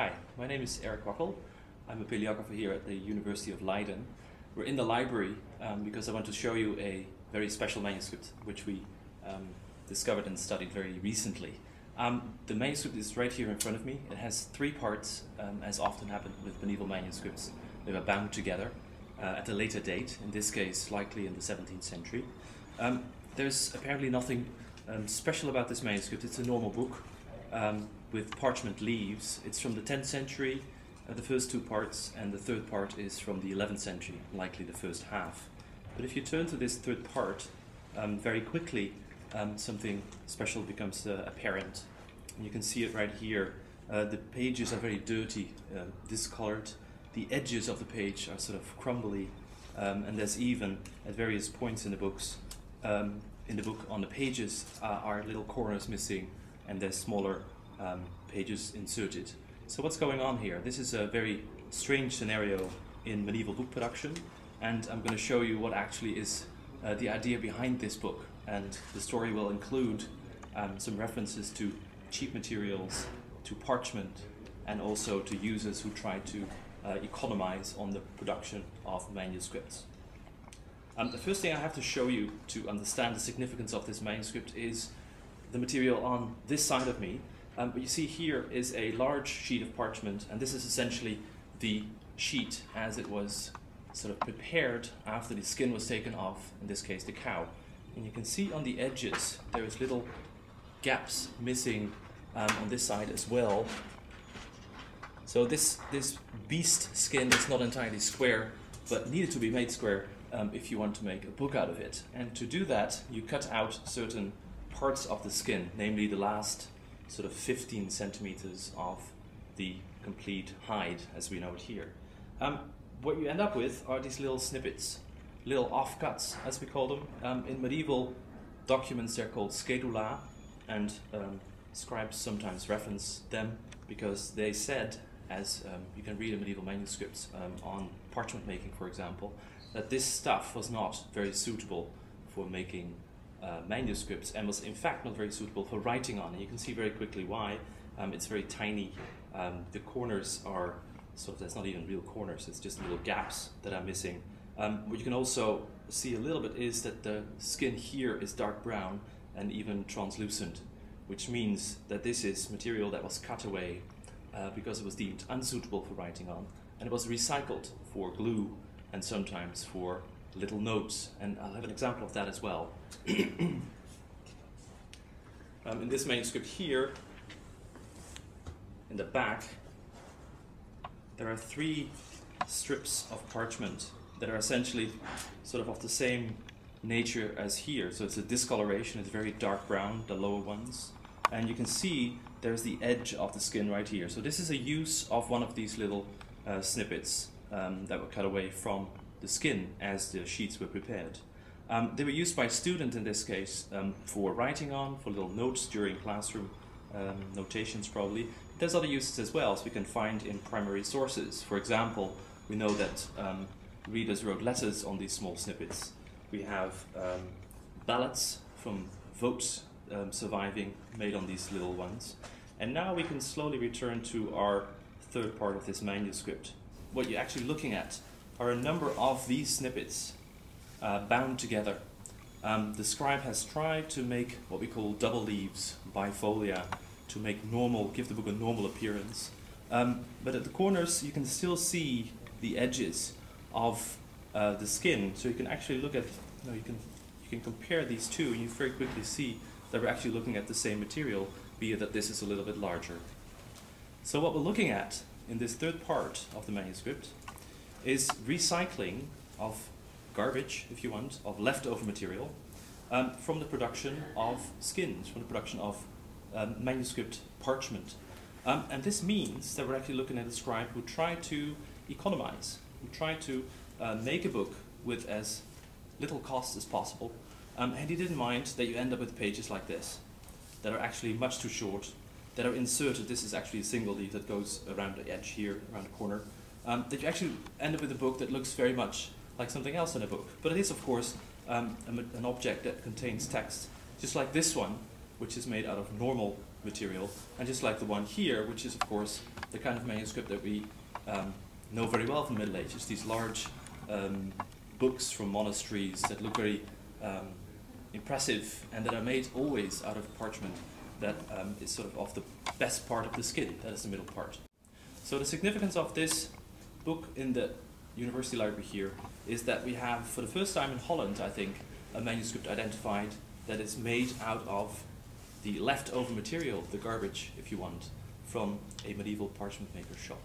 Hi, my name is Erik Kwakkel. I'm a paleographer here at the University of Leiden. We're in the library because I want to show you a very special manuscript which we discovered and studied very recently. The manuscript is right here in front of me. It has three parts, as often happened with medieval manuscripts. They were bound together at a later date, in this case likely in the 17th century. There's apparently nothing special about this manuscript. It's a normal book with parchment leaves. It's from the 10th century, the first two parts, and the third part is from the 11th century, likely the first half. But if you turn to this third part, very quickly something special becomes apparent. And you can see it right here. The pages are very dirty, discolored. The edges of the page are sort of crumbly, and there's even, at various points in the book, on the pages are little corners missing, and there's smaller pages inserted. So what's going on here? This is a very strange scenario in medieval book production, and I'm going to show you what actually is the idea behind this book. And the story will include some references to cheap materials, to parchment, and also to users who try to economize on the production of manuscripts. The first thing I have to show you to understand the significance of this manuscript is the material on this side of me. What you see here is a large sheet of parchment, and this is essentially the sheet as it was sort of prepared after the skin was taken off, in this case the cow. And you can see on the edges there's little gaps missing on this side as well. So this beast skin is not entirely square, but needed to be made square if you want to make a book out of it. And to do that, you cut out certain parts of the skin, namely the last sort of 15 centimeters of the complete hide as we know it here. What you end up with are these little snippets, little offcuts as we call them. In medieval documents they're called scedula, and scribes sometimes reference them because they said, as you can read in medieval manuscripts on parchment making for example, that this stuff was not very suitable for making manuscripts and was in fact not very suitable for writing on. And you can see very quickly why. It's very tiny. The corners are sort of, there's not even real corners, it's just little gaps that are missing. What you can also see a little bit is that the skin here is dark brown and even translucent, which means that this is material that was cut away because it was deemed unsuitable for writing on, and it was recycled for glue and sometimes for little notes, and I'll have an example of that as well. In this manuscript here, in the back, there are three strips of parchment that are essentially sort of the same nature as here. So it's a discoloration, it's very dark brown, the lower ones. And you can see there's the edge of the skin right here. So this is a use of one of these little snippets that were cut away from the skin as the sheets were prepared. They were used by students in this case for writing on, for little notes during classroom notations probably. There's other uses as well, as we can find in primary sources. For example, we know that readers wrote letters on these small snippets. We have ballads from votes surviving, made on these little ones. And now we can slowly return to our third part of this manuscript. What you're actually looking at are a number of these snippets bound together. The scribe has tried to make what we call double leaves, bifolia, to make give the book a normal appearance. But at the corners you can still see the edges of the skin, so you can actually look at, you can compare these two, and you very quickly see that we're actually looking at the same material, be it that this is a little bit larger. So what we're looking at in this third part of the manuscript is recycling of garbage, if you want, of leftover material from the production of skins, from the production of manuscript parchment. And this means that we're actually looking at a scribe who tried to economize, who tried to make a book with as little cost as possible, and he didn't mind that you end up with pages like this, that are actually much too short, that are inserted. This is actually a single leaf that goes around the edge here, around the corner, that you actually end up with a book that looks very much like something else in a book. But it is, of course, an object that contains text, just like this one, which is made out of normal material, and just like the one here, which is of course the kind of manuscript that we know very well from the Middle Ages, these large books from monasteries that look very impressive and that are made always out of parchment that is sort of the best part of the skin, that is the middle part. So the significance of this book in the University Library here is that we have, for the first time in Holland, I think, a manuscript identified that is made out of the leftover material, the garbage, if you want, from a medieval parchment maker's shop.